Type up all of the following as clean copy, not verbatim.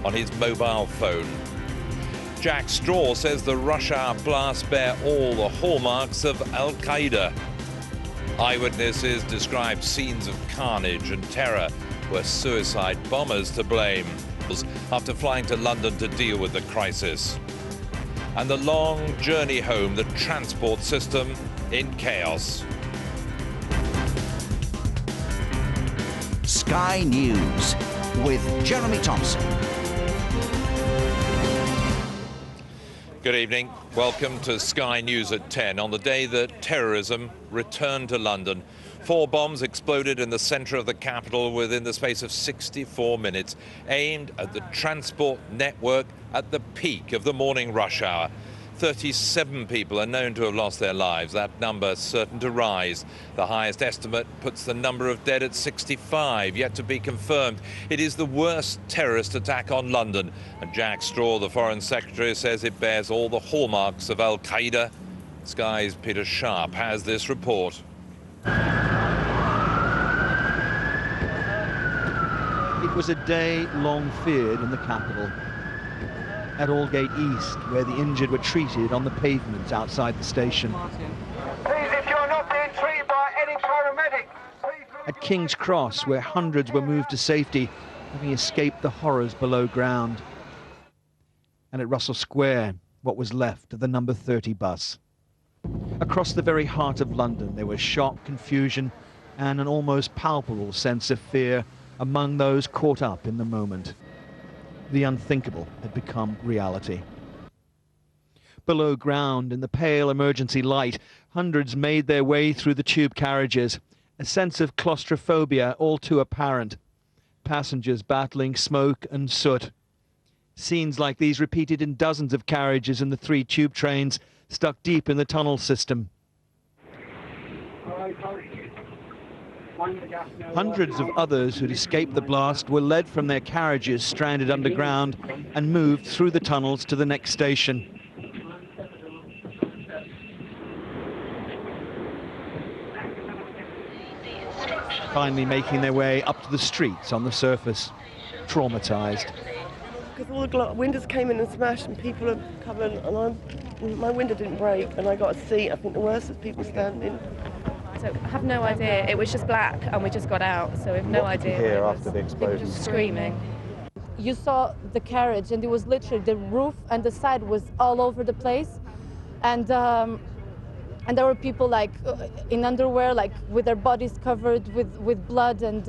on his mobile phone. Jack Straw says the rush hour blasts bear all the hallmarks of Al-Qaeda. Eyewitnesses describe scenes of carnage and terror, were suicide bombers to blame after flying to London to deal with the crisis. And the long journey home, the transport system in chaos. Sky News with Jeremy Thompson. Good evening. Welcome to Sky News at 10 on the day that terrorism returned to London. 4 bombs exploded in the centre of the capital within the space of 64 minutes, aimed at the transport network at the peak of the morning rush hour. 37 people are known to have lost their lives. That number certain to rise. The highest estimate puts the number of dead at 65, yet to be confirmed. It is the worst terrorist attack on London. And Jack Straw, the Foreign Secretary, says it bears all the hallmarks of Al-Qaeda. Sky's Peter Sharp has this report. It was a day long feared in the capital. At Aldgate East, where the injured were treated on the pavement outside the station. Please, if you're not being treated by any paramedic, please... At King's Cross, where hundreds were moved to safety, having escaped the horrors below ground. And at Russell Square, what was left of the number 30 bus. Across the very heart of London, there was shock, confusion, and an almost palpable sense of fear among those caught up in the moment. The unthinkable had become reality. Below ground, in the pale emergency light, hundreds made their way through the tube carriages, a sense of claustrophobia all too apparent. Passengers battling smoke and soot. Scenes like these repeated in dozens of carriages in the 3 tube trains stuck deep in the tunnel system. Hundreds of others who'd escaped the blast were led from their carriages stranded underground and moved through the tunnels to the next station. Finally making their way up to the streets on the surface, traumatized. Because all the windows came in and smashed and people are coming and my window didn't break and I got a seat. I think the worst is people standing. So I have no idea. It was just black and we just got out, so we have no idea. What did you hear after the explosion? People just screaming. You saw the carriage and it was literally the roof and the side was all over the place. And there were people like in underwear, like with their bodies covered with blood, and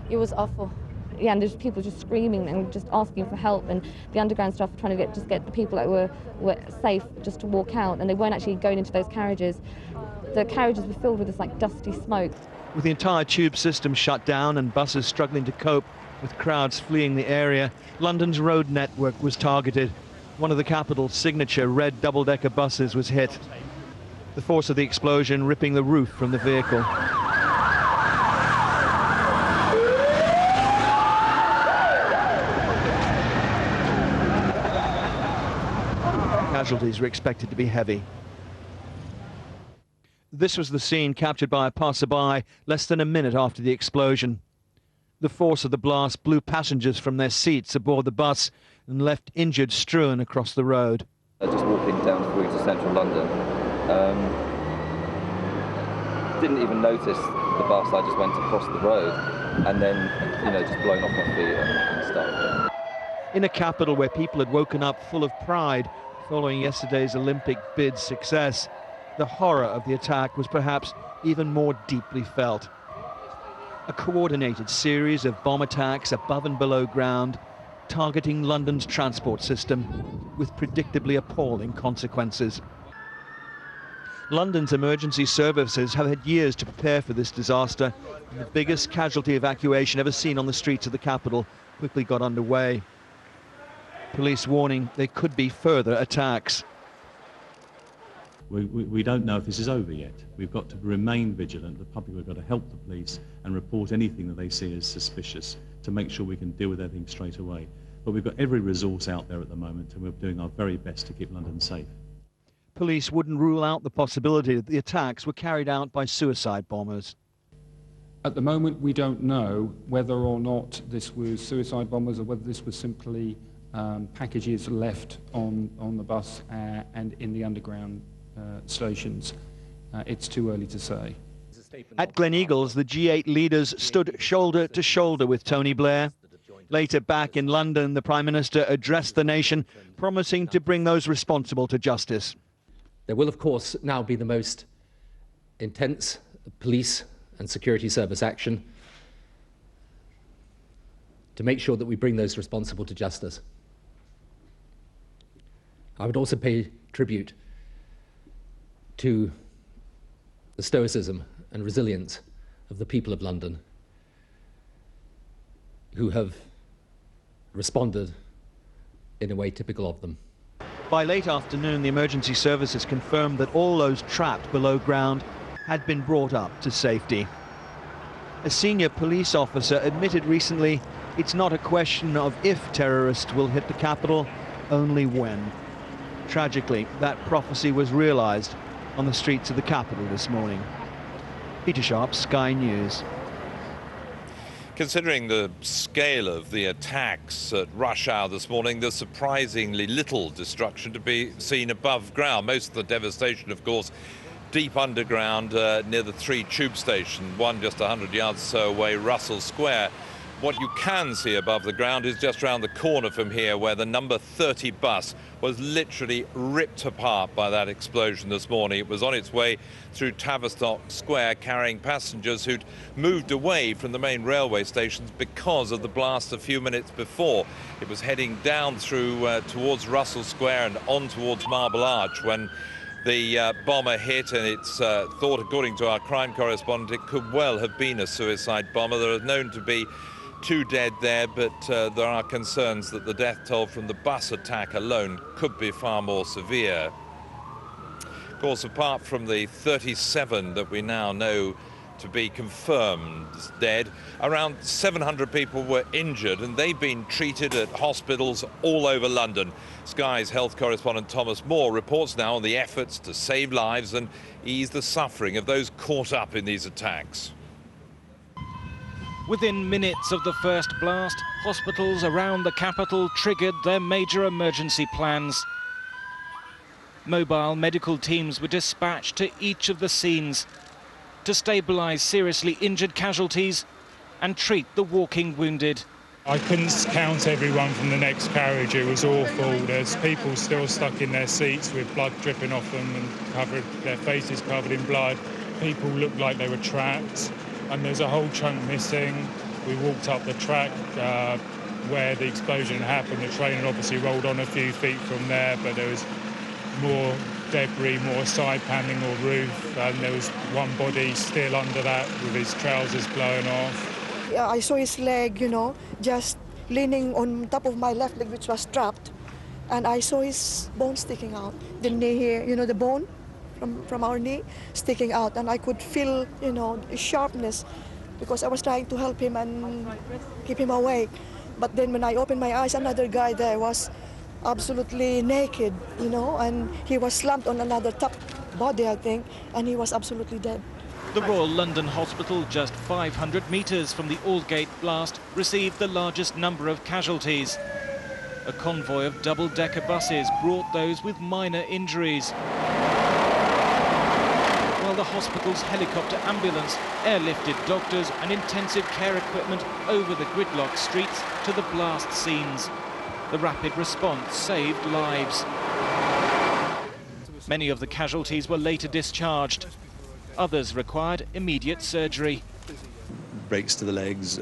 it was awful. Yeah, and there's people just screaming and just asking for help, and the underground staff were trying to get the people that were safe just to walk out, and they weren't actually going into those carriages. The carriages were filled with this like dusty smoke. With the entire tube system shut down and buses struggling to cope with crowds fleeing the area, London's road network was targeted. One of the capital's signature red double-decker buses was hit. The force of the explosion ripping the roof from the vehicle. Casualties were expected to be heavy. This was the scene captured by a passerby less than a minute after the explosion. The force of the blast blew passengers from their seats aboard the bus and left injured strewn across the road. Just walking down through to central London, didn't even notice the bus. I just went across the road and then, just blown off my feet and stuff. In a capital where people had woken up full of pride following yesterday's Olympic bid success, the horror of the attack was perhaps even more deeply felt. A coordinated series of bomb attacks above and below ground, targeting London's transport system with predictably appalling consequences. London's emergency services have had years to prepare for this disaster, and the biggest casualty evacuation ever seen on the streets of the capital quickly got underway. Police warning there could be further attacks. We don't know if this is over yet. We've got to remain vigilant. The public have got to help the police and report anything that they see as suspicious to make sure we can deal with everything straight away. But we've got every resource out there at the moment, and we're doing our very best to keep London safe. Police wouldn't rule out the possibility that the attacks were carried out by suicide bombers. At the moment, we don't know whether or not this was suicide bombers or whether this was simply packages left on the bus and in the underground stations. It's too early to say. At Gleneagles, the G8 leaders stood shoulder to shoulder with Tony Blair. Later, back in London, the Prime Minister addressed the nation, promising to bring those responsible to justice. There will, of course, now be the most intense police and security service action to make sure that we bring those responsible to justice. I would also pay tribute to the stoicism and resilience of the people of London who have responded in a way typical of them. By late afternoon, the emergency services confirmed that all those trapped below ground had been brought up to safety. A senior police officer admitted recently it's not a question of if terrorists will hit the capital, only when. Tragically, that prophecy was realized on the streets of the capital this morning. Peter Sharp, Sky News. Considering the scale of the attacks at rush hour this morning, there's surprisingly little destruction to be seen above ground. Most of the devastation, of course, deep underground near the 3 tube station, one just 100 yards or so away, Russell Square. What you can see above the ground is just round the corner from here, where the number 30 bus was literally ripped apart by that explosion this morning. It was on its way through Tavistock Square carrying passengers who'd moved away from the main railway stations because of the blast a few minutes before. It was heading down through towards Russell Square and on towards Marble Arch when the bomber hit, and it's thought, according to our crime correspondent, it could well have been a suicide bomber. There are known to be 2 dead there, but there are concerns that the death toll from the bus attack alone could be far more severe. Of course, apart from the 37 that we now know to be confirmed dead, around 700 people were injured, and they've been treated at hospitals all over London. Sky's health correspondent Thomas Moore reports now on the efforts to save lives and ease the suffering of those caught up in these attacks. Within minutes of the first blast, hospitals around the capital triggered their major emergency plans. Mobile medical teams were dispatched to each of the scenes to stabilise seriously injured casualties and treat the walking wounded. I couldn't count everyone from the next carriage. It was awful. There's people still stuck in their seats with blood dripping off them and their faces covered in blood. People looked like they were trapped. And there's a whole chunk missing. We walked up the track where the explosion happened. The train had obviously rolled on a few feet from there, but there was more debris, more side panelling or roof, and there was one body still under that with his trousers blown off. I saw his leg, you know, just leaning on top of my left leg, which was strapped, and I saw his bone sticking out. The knee here, you know, the bone from our knee sticking out, and I could feel, you know, the sharpness because I was trying to help him and keep him awake. But then when I opened my eyes, another guy there was absolutely naked, you know, and he was slumped on another top body, I think, and he was absolutely dead. The Royal London Hospital, just 500 metres from the Aldgate blast, received the largest number of casualties. A convoy of double-decker buses brought those with minor injuries, while the hospital's helicopter ambulance airlifted doctors and intensive care equipment over the gridlocked streets to the blast scenes. The rapid response saved lives. Many of the casualties were later discharged. Others required immediate surgery. Breaks to the legs,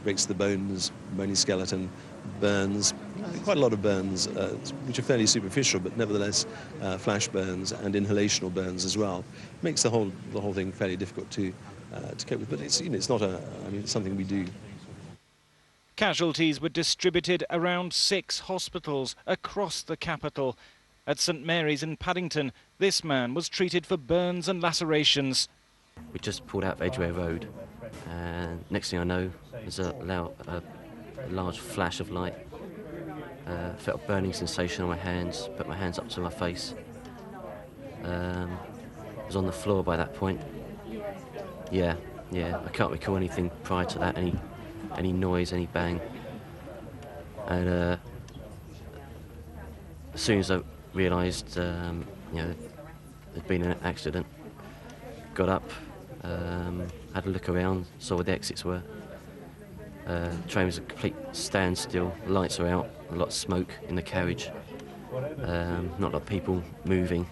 breaks to the bones, bony skeleton, burns, quite a lot of burns, which are fairly superficial, but nevertheless flash burns and inhalational burns as well. Makes the whole thing fairly difficult to cope with. But it's, you know, it's not it's something we do. Casualties were distributed around 6 hospitals across the capital. At St Mary's in Paddington, this man was treated for burns and lacerations. We just pulled out of Edgware Road, and next thing I know, there's a large flash of light. Felt a burning sensation on my hands, put my hands up to my face. Was on the floor by that point. Yeah, yeah, I can't recall anything prior to that, any noise, any bang. And as soon as I realised, you know, there'd been an accident, got up, had a look around, saw where the exits were. The train was a complete standstill, the lights are out, a lot of smoke in the carriage, not a lot of people moving.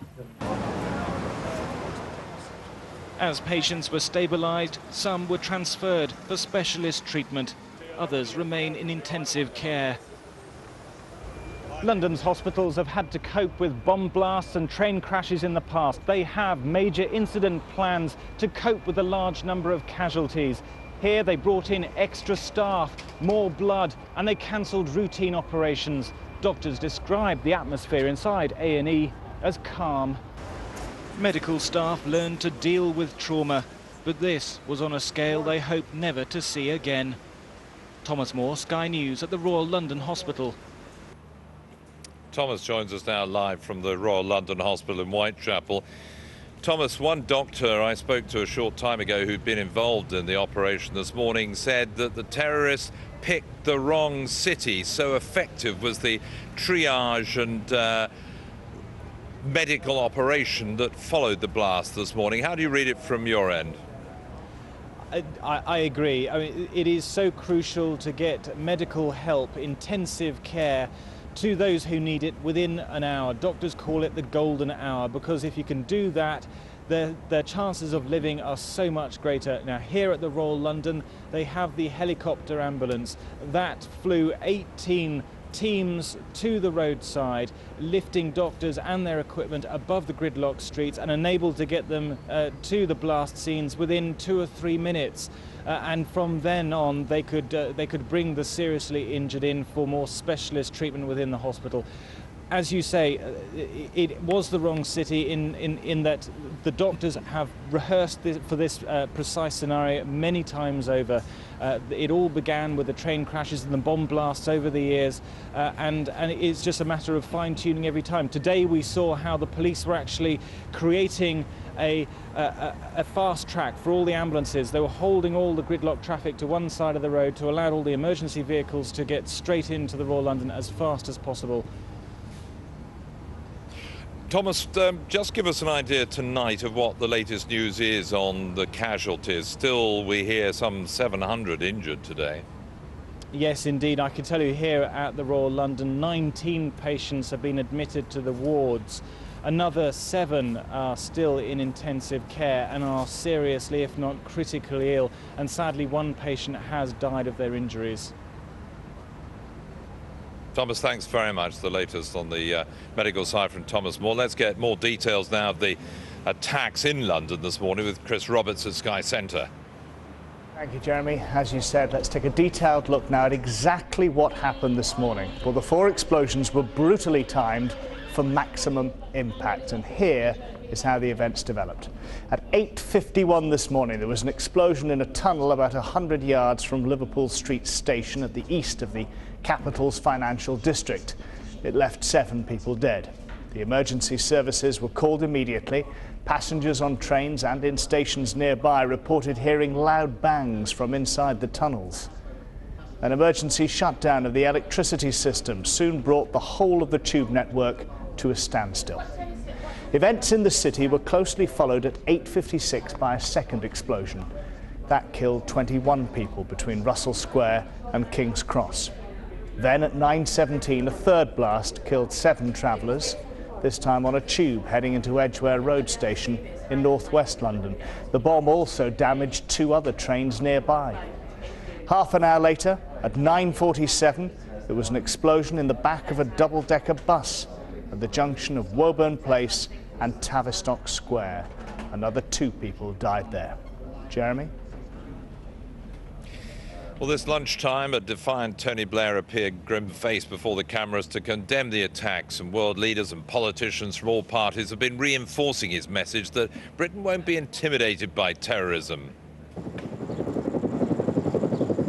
As patients were stabilised, some were transferred for specialist treatment. Others remain in intensive care. London's hospitals have had to cope with bomb blasts and train crashes in the past. They have major incident plans to cope with the large number of casualties. Here they brought in extra staff, more blood, and they cancelled routine operations. Doctors described the atmosphere inside A&E as calm. Medical staff learned to deal with trauma, but this was on a scale they hope never to see again. Thomas Moore, Sky News at the Royal London Hospital. Thomas joins us now live from the Royal London Hospital in Whitechapel. Thomas, one doctor I spoke to a short time ago who'd been involved in the operation this morning said that the terrorists picked the wrong city. So effective was the triage and medical operation that followed the blast this morning. How do you read it from your end? I agree. I mean, it is so crucial to get medical help, intensive care to those who need it within an hour. Doctors call it the golden hour, because if you can do that, their chances of living are so much greater. Now, here at the Royal London, they have the helicopter ambulance that flew 18 teams to the roadside, lifting doctors and their equipment above the gridlock streets and enabled to get them to the blast scenes within 2 or 3 minutes. And from then on, they could bring the seriously injured in for more specialist treatment within the hospital. As you say, it was the wrong city in that the doctors have rehearsed for this precise scenario many times over. It all began with the train crashes and the bomb blasts over the years, and it's just a matter of fine-tuning every time. Today we saw how the police were actually creating a fast track for all the ambulances. They were holding all the gridlock traffic to one side of the road to allow all the emergency vehicles to get straight into the Royal London as fast as possible. Thomas, just give us an idea tonight of what the latest news is on the casualties. Still, we hear some 700 injured today. Yes, indeed. I can tell you here at the Royal London, 19 patients have been admitted to the wards. Another 7 are still in intensive care and are seriously, if not critically ill. And sadly, 1 patient has died of their injuries. Thomas, thanks very much. The latest on the medical side from Thomas Moore. Let's get more details now of the attacks in London this morning with Chris Roberts at Sky Centre. Thank you, Jeremy. As you said, let's take a detailed look now at exactly what happened this morning. Well, the 4 explosions were brutally timed for maximum impact, and here is how the events developed. At 8:51 this morning, there was an explosion in a tunnel about 100 yards from Liverpool Street Station at the east of the capital's financial district. It left 7 people dead. The emergency services were called immediately. Passengers on trains and in stations nearby reported hearing loud bangs from inside the tunnels. An emergency shutdown of the electricity system soon brought the whole of the tube network to a standstill. Events in the city were closely followed at 8:56 by a second explosion. That killed 21 people between Russell Square and King's Cross. Then at 9:17, a third blast killed 7 travellers, this time on a tube heading into Edgware Road Station in northwest London. The bomb also damaged 2 other trains nearby. Half an hour later, at 9:47, there was an explosion in the back of a double-decker bus at the junction of Woburn Place and Tavistock Square. Another 2 people died there. Jeremy? Well, this lunchtime, a defiant Tony Blair appeared grim-faced before the cameras to condemn the attacks, and world leaders and politicians from all parties have been reinforcing his message that Britain won't be intimidated by terrorism.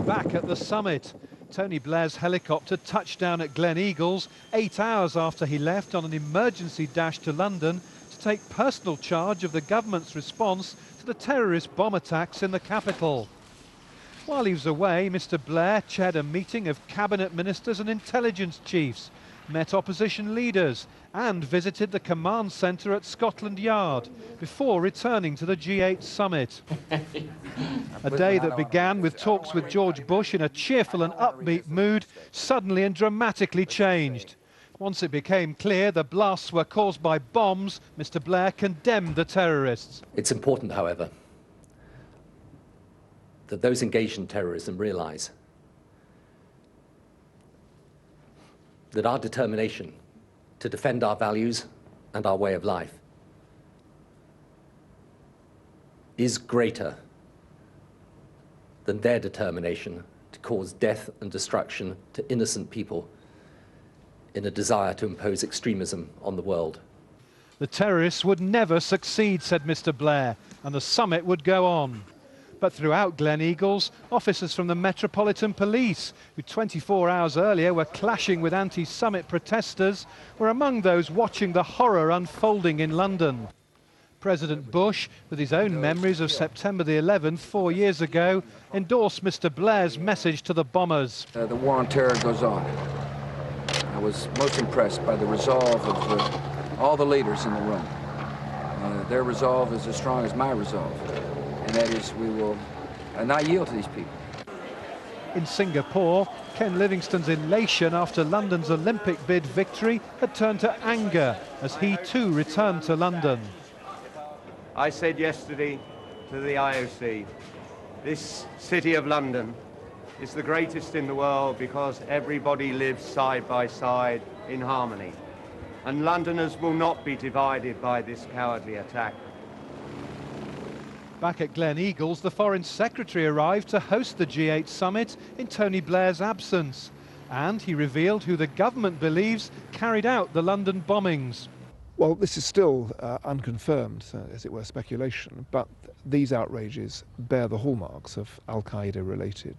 Back at the summit, Tony Blair's helicopter touched down at Glen Eagles 8 hours after he left on an emergency dash to London to take personal charge of the government's response to to the terrorist bomb attacks in the capital. While he was away, Mr Blair chaired a meeting of cabinet ministers and intelligence chiefs, met opposition leaders and visited the command centre at Scotland Yard before returning to the G8 summit. A day that began with talks with George Bush in a cheerful and upbeat mood suddenly and dramatically changed. Once it became clear the blasts were caused by bombs, Mr Blair condemned the terrorists. It's important, however, that those engaged in terrorism realise that our determination to defend our values and our way of life is greater than their determination to cause death and destruction to innocent people in a desire to impose extremism on the world. The terrorists would never succeed, said Mr Blair, and the summit would go on. But throughout Gleneagles, officers from the Metropolitan Police, who 24 hours earlier were clashing with anti-summit protesters, were among those watching the horror unfolding in London. President Bush, with his own memories of September the 11th 4 years ago, endorsed Mr Blair's message to the bombers. The war on terror goes on. I was most impressed by the resolve of all the leaders in the room. Their resolve is as strong as my resolve. And that is, we will not yield to these people. In Singapore, Ken Livingstone's elation after London's Olympic bid victory had turned to anger as he too returned to London. I said yesterday to the IOC, this city of London is the greatest in the world because everybody lives side by side in harmony. And Londoners will not be divided by this cowardly attack. Back at Gleneagles, the Foreign Secretary arrived to host the G8 summit in Tony Blair's absence. And he revealed who the government believes carried out the London bombings. Well, this is still unconfirmed, as it were, speculation, but these outrages bear the hallmarks of Al-Qaeda-related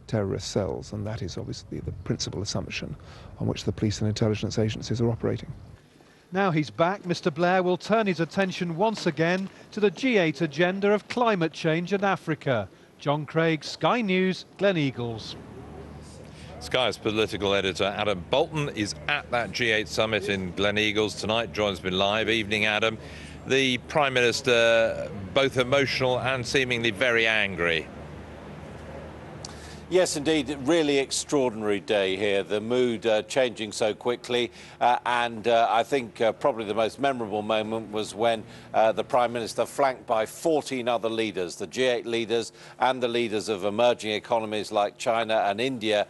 terrorist cells, and that is obviously the principal assumption on which the police and intelligence agencies are operating. Now he's back, Mr Blair will turn his attention once again to the G8 agenda of climate change and Africa. John Craig, Sky News, Gleneagles. Sky's political editor Adam Bolton is at that G8 summit in Gleneagles tonight, joins me live. Evening, Adam. The Prime Minister, both emotional and seemingly very angry. Yes, indeed, really extraordinary day here. The mood changing so quickly, and I think probably the most memorable moment was when the Prime Minister, flanked by 14 other leaders, the G8 leaders and the leaders of emerging economies like China and India,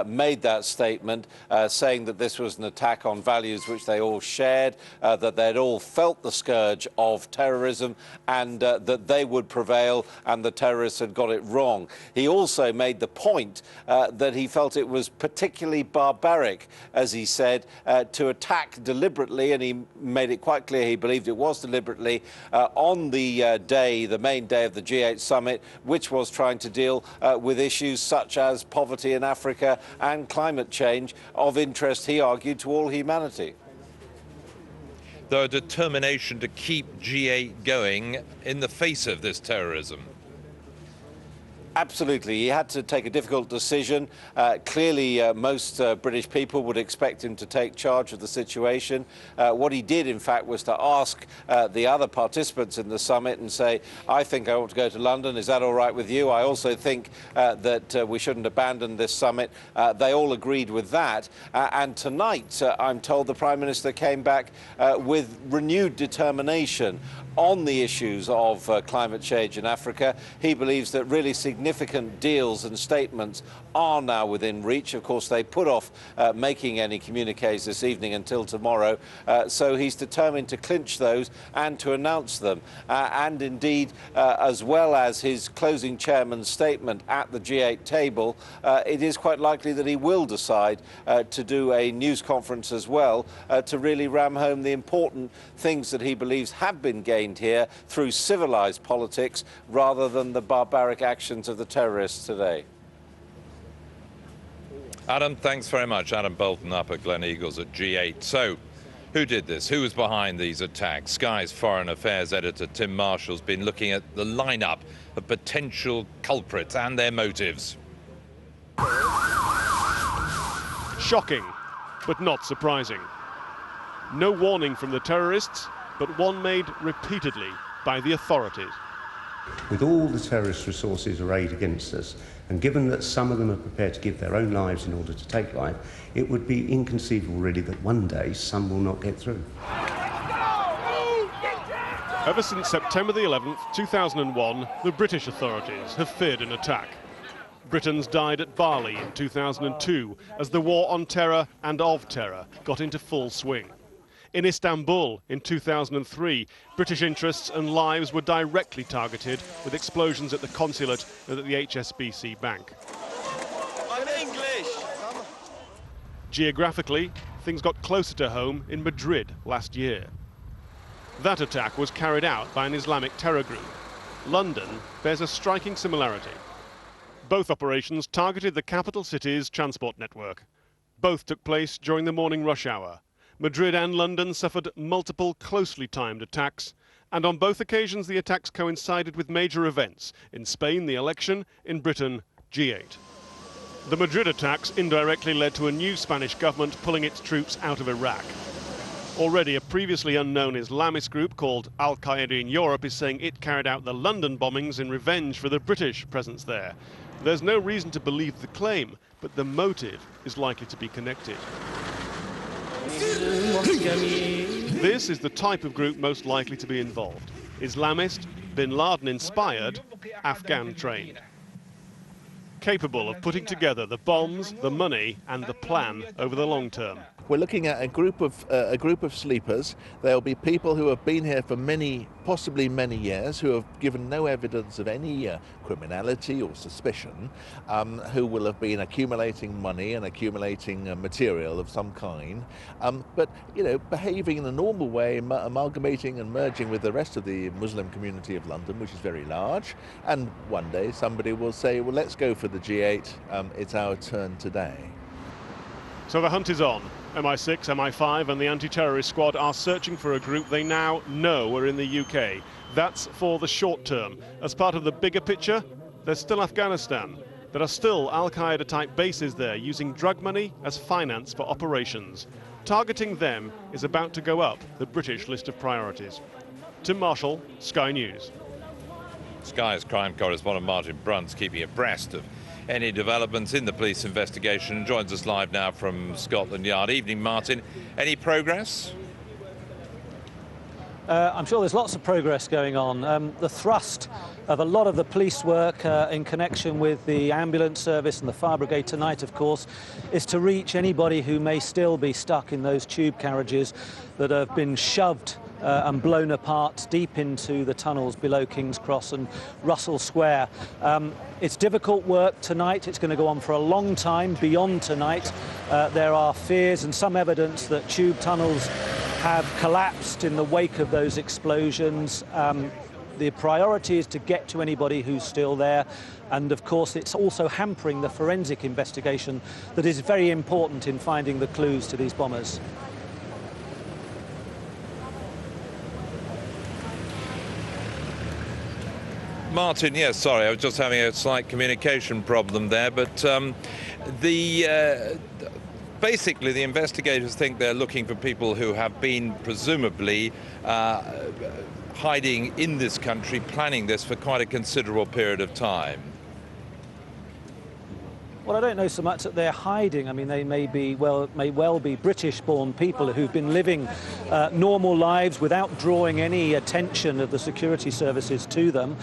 made that statement saying that this was an attack on values which they all shared, that they'd all felt the scourge of terrorism, and that they would prevail and the terrorists had got it wrong. He also made the point that he felt it was particularly barbaric, as he said, to attack deliberately, and he made it quite clear he believed it was deliberately, on the day, the main day of the G8 summit, which was trying to deal with issues such as poverty in Africa and climate change, of interest, he argued, to all humanity. Though a determination to keep G8 going in the face of this terrorism. Absolutely. He had to take a difficult decision. Clearly, most British people would expect him to take charge of the situation. What he did, in fact, was to ask the other participants in the summit and say, I think I ought to go to London. Is that all right with you? I also think that we shouldn't abandon this summit. They all agreed with that. And tonight, I'm told, the Prime Minister came back with renewed determination on the issues of climate change in Africa. He believes that really significant deals and statements are now within reach. Of course, they put off making any communiques this evening until tomorrow, so he's determined to clinch those and to announce them. And indeed, as well as his closing chairman's statement at the G8 table, it is quite likely that he will decide to do a news conference as well to really ram home the important things that he believes have been gained here through civilized politics rather than the barbaric actions of the terrorists today. Adam, thanks very much. Adam Bolton up at Gleneagles at G8. So, Who did this? Who was behind these attacks? Sky's Foreign Affairs editor Tim Marshall's been looking at the lineup of potential culprits and their motives. Shocking, but not surprising. No warning from the terrorists, but one made repeatedly by the authorities. With all the terrorist resources arrayed against us, and given that some of them are prepared to give their own lives in order to take life, it would be inconceivable really that one day some will not get through. Ever since September the 11th, 2001, the British authorities have feared an attack. Britons died at Bali in 2002 as the war on terror and of terror got into full swing. In Istanbul in 2003, British interests and lives were directly targeted with explosions at the consulate and at the HSBC Bank. I'm English! Geographically, things got closer to home in Madrid last year. That attack was carried out by an Islamic terror group. London bears a striking similarity. Both operations targeted the capital city's transport network. Both took place during the morning rush hour. Madrid and London suffered multiple closely timed attacks, and on both occasions the attacks coincided with major events. In Spain, the election; in Britain, G8. The Madrid attacks indirectly led to a new Spanish government pulling its troops out of Iraq. Already a previously unknown Islamist group called Al-Qaeda in Europe is saying it carried out the London bombings in revenge for the British presence there. There's no reason to believe the claim, but the motive is likely to be connected. This is the type of group most likely to be involved. Islamist, Bin Laden-inspired, Afghan-trained. Capable of putting together the bombs, the money and the plan over the long term. We're looking at a group of sleepers. There'll be people who have been here for many, possibly many years, who have given no evidence of any criminality or suspicion, who will have been accumulating money and accumulating material of some kind, but behaving in a normal way, amalgamating and merging with the rest of the Muslim community of London, which is very large. And one day somebody will say, well, let's go for the G8. It's our turn today. So the hunt is on. MI6, MI5 and the anti-terrorist squad are searching for a group they now know are in the UK. That's for the short term. As part of the bigger picture, there's still Afghanistan. There are still Al-Qaeda-type bases there using drug money as finance for operations. Targeting them is about to go up the British list of priorities. Tim Marshall, Sky News. Sky's crime correspondent Martin Brunt's keeping abreast of any developments in the police investigation and joins us live now from Scotland Yard. Evening, Martin. Any progress? I'm sure there's lots of progress going on. The thrust of a lot of the police work in connection with the ambulance service and the fire brigade tonight, of course, is to reach anybody who may still be stuck in those tube carriages that have been shoved and blown apart deep into the tunnels below King's Cross and Russell Square. It's difficult work tonight. It's going to go on for a long time beyond tonight. There are fears and some evidence that tube tunnels have collapsed in the wake of those explosions. The priority is to get to anybody who's still there, and of course it's also hampering the forensic investigation that is very important in finding the clues to these bombers. Martin, yes, sorry, I was just having a slight communication problem there, but basically the investigators think they're looking for people who have been presumably hiding in this country, planning this for quite a considerable period of time. Well, I don't know so much that they're hiding. I mean, they may well be British-born people who've been living normal lives without drawing any attention of the security services to them,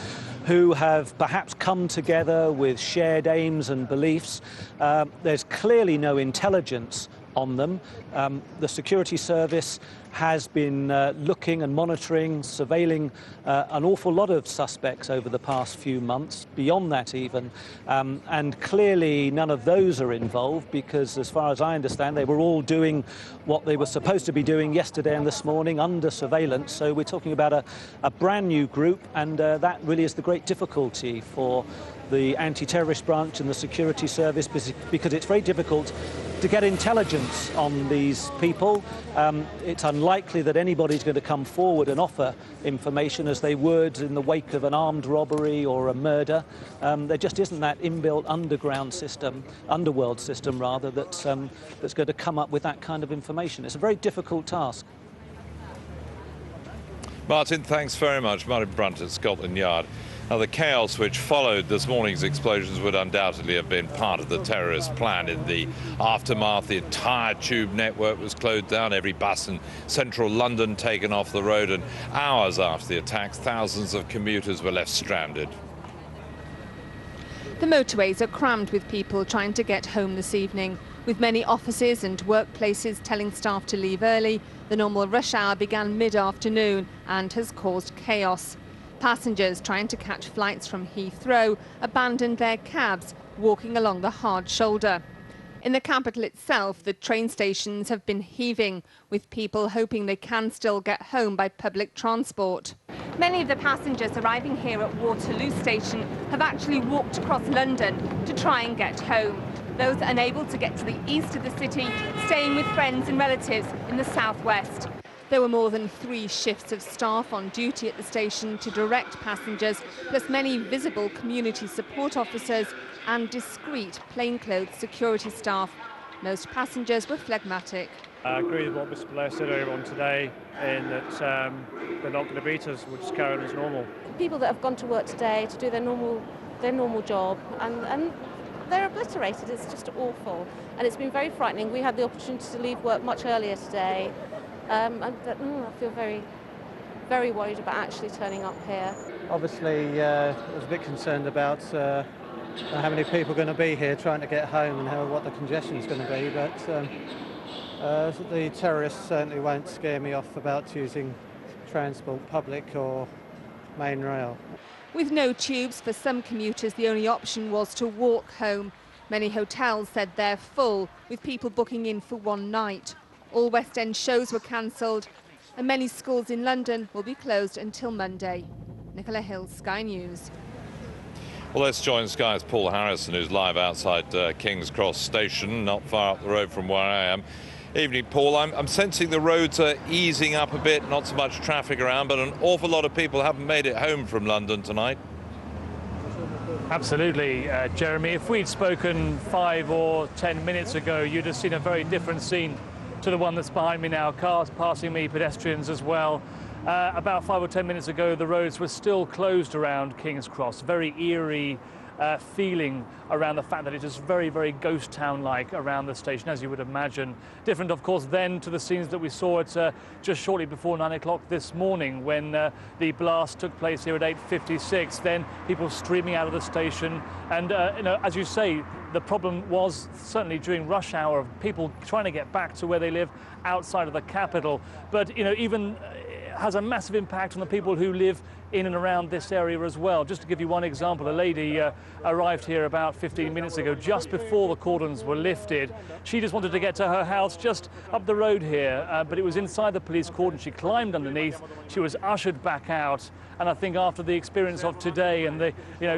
who have perhaps come together with shared aims and beliefs. There's clearly no intelligence on them. The security service has been looking and monitoring, surveilling an awful lot of suspects over the past few months, beyond that even, and clearly none of those are involved because, as far as I understand, they were all doing what they were supposed to be doing yesterday and this morning under surveillance. So we're talking about a brand new group, and that really is the great difficulty for the anti-terrorist branch and the security service, because it's very difficult to get intelligence on these people. It's unlikely that anybody's going to come forward and offer information as they would in the wake of an armed robbery or a murder. There just isn't that inbuilt underworld system rather, that's going to come up with that kind of information. It's a very difficult task. Martin, thanks very much. Martin Brunt at Scotland Yard. Now, the chaos which followed this morning's explosions would undoubtedly have been part of the terrorist plan. In the aftermath, the entire tube network was closed down, every bus in central London taken off the road, and hours after the attacks, thousands of commuters were left stranded. The motorways are crammed with people trying to get home this evening. With many offices and workplaces telling staff to leave early, the normal rush hour began mid-afternoon and has caused chaos. Passengers trying to catch flights from Heathrow abandoned their cabs, walking along the hard shoulder. In the capital itself, the train stations have been heaving, with people hoping they can still get home by public transport. Many of the passengers arriving here at Waterloo Station have actually walked across London to try and get home. Those unable to get to the east of the city, staying with friends and relatives in the southwest. There were more than 3 shifts of staff on duty at the station to direct passengers, plus many visible community support officers and discreet plainclothes security staff. Most passengers were phlegmatic. I agree with what Mr. Blair said earlier on today, in that they're not going to beat us, we'll just carry on as normal. People that have gone to work today to do their normal job, and they're obliterated. It's just awful, and it's been very frightening. We had the opportunity to leave work much earlier today. I feel very, very worried about actually turning up here. Obviously, I was a bit concerned about how many people are going to be here trying to get home and what the congestion is going to be, but the terrorists certainly won't scare me off about using transport, public or main rail. With no tubes, for some commuters the only option was to walk home. Many hotels said they're full, with people booking in for one night. All West End shows were cancelled, and many schools in London will be closed until Monday. Nicola Hill, Sky News. Well, let's join Sky's Paul Harrison, who's live outside King's Cross Station, not far up the road from where I am. Evening, Paul. I'm sensing the roads are easing up a bit, not so much traffic around, but an awful lot of people haven't made it home from London tonight. Absolutely, Jeremy. If we'd spoken 5 or 10 minutes ago, you'd have seen a very different scene to the one that's behind me now. Cars passing me, pedestrians as well. About 5 or 10 minutes ago, the roads were still closed around King's Cross. Very eerie feeling around the fact that it is very, very ghost town-like around the station, as you would imagine. Different, of course, then to the scenes that we saw at just shortly before 9 o'clock this morning, when the blast took place here at 8:56. Then people streaming out of the station, and as you say, the problem was certainly during rush hour of people trying to get back to where they live outside of the capital. But even has a massive impact on the people who live in and around this area as well. Just to give you one example, a lady arrived here about 15 minutes ago, just before the cordons were lifted. She just wanted to get to her house just up the road here, but it was inside the police cordon. She climbed underneath, she was ushered back out, and I think after the experience of today and the,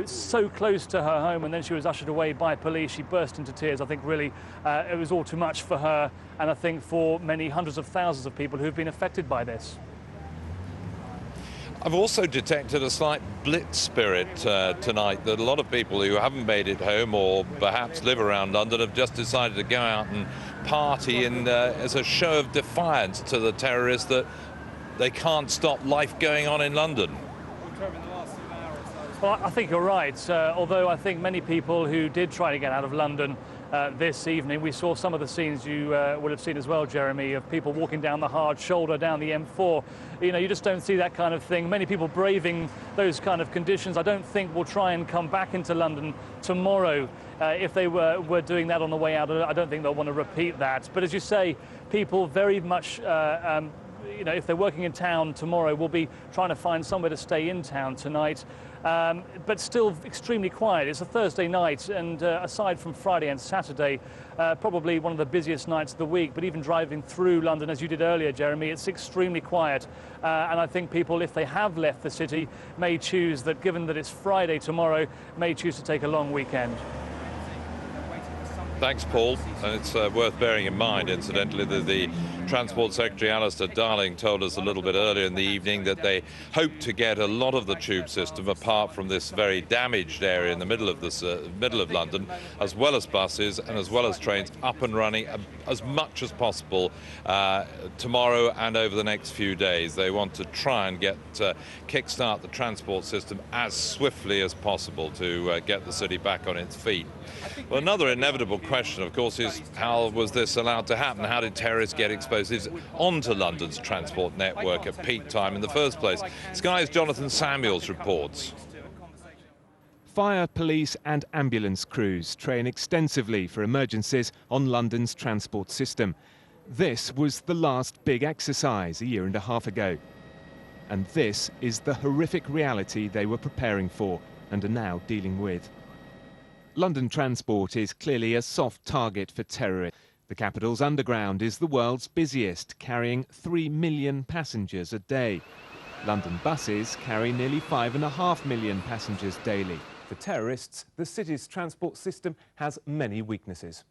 so close to her home, and then she was ushered away by police, she burst into tears. I think really it was all too much for her, and I think for many hundreds of thousands of people who've been affected by this. I've also detected a slight blitz spirit tonight, that a lot of people who haven't made it home or perhaps live around London have just decided to go out and party as a show of defiance to the terrorists that they can't stop life going on in London. Well, I think you're right, although I think many people who did try to get out of London this evening, we saw some of the scenes you would have seen as well, Jeremy, of people walking down the hard shoulder, down the M4. You just don't see that kind of thing. Many people braving those kind of conditions, I don't think will try and come back into London tomorrow. If they were doing that on the way out, I don't think they'll want to repeat that. But as you say, people very much if they're working in town tomorrow, will be trying to find somewhere to stay in town tonight. But still extremely quiet. It's a Thursday night, and aside from Friday and Saturday, probably one of the busiest nights of the week. But even driving through London, as you did earlier, Jeremy, it's extremely quiet. And I think people, if they have left the city, may choose that, given that it's Friday tomorrow, may choose to take a long weekend. Thanks, Paul. And it's worth bearing in mind, incidentally, that the Transport Secretary Alistair Darling told us a little bit earlier in the evening that they hope to get a lot of the tube system, apart from this very damaged area in the middle of London, as well as buses and as well as trains, up and running as much as possible tomorrow and over the next few days. They want to try and kickstart the transport system as swiftly as possible to get the city back on its feet. Well, another inevitable question, of course, is how was this allowed to happen? How did terrorists get explosives onto London's transport network at peak time in the first place? Sky's Jonathan Samuels reports. Fire, police and ambulance crews train extensively for emergencies on London's transport system. This was the last big exercise a year and a half ago. And this is the horrific reality they were preparing for and are now dealing with. London Transport is clearly a soft target for terrorists. The capital's underground is the world's busiest, carrying 3 million passengers a day. London buses carry nearly 5.5 million passengers daily. For terrorists, the city's transport system has many weaknesses.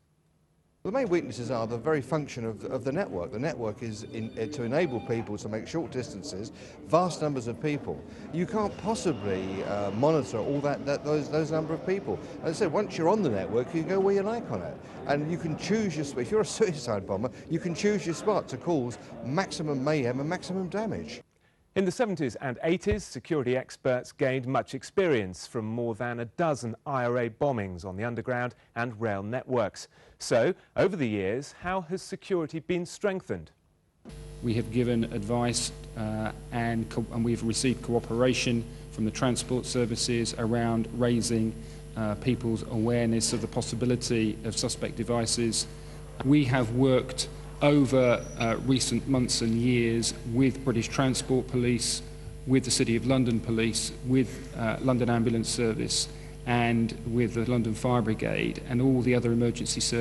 The main weaknesses are the very function of the network. The network is to enable people to make short distances, vast numbers of people. You can't possibly monitor all those number of people. As I said, once you're on the network, you go where you like on it. And you can choose your spot. If you're a suicide bomber, you can choose your spot to cause maximum mayhem and maximum damage. In the 70s and 80s, security experts gained much experience from more than a dozen IRA bombings on the underground and rail networks. So, over the years, how has security been strengthened? We have given advice and we've received cooperation from the transport services around raising people's awareness of the possibility of suspect devices. We have worked over recent months and years with British Transport Police, with the City of London Police, with London Ambulance Service and with the London Fire Brigade and all the other emergency services.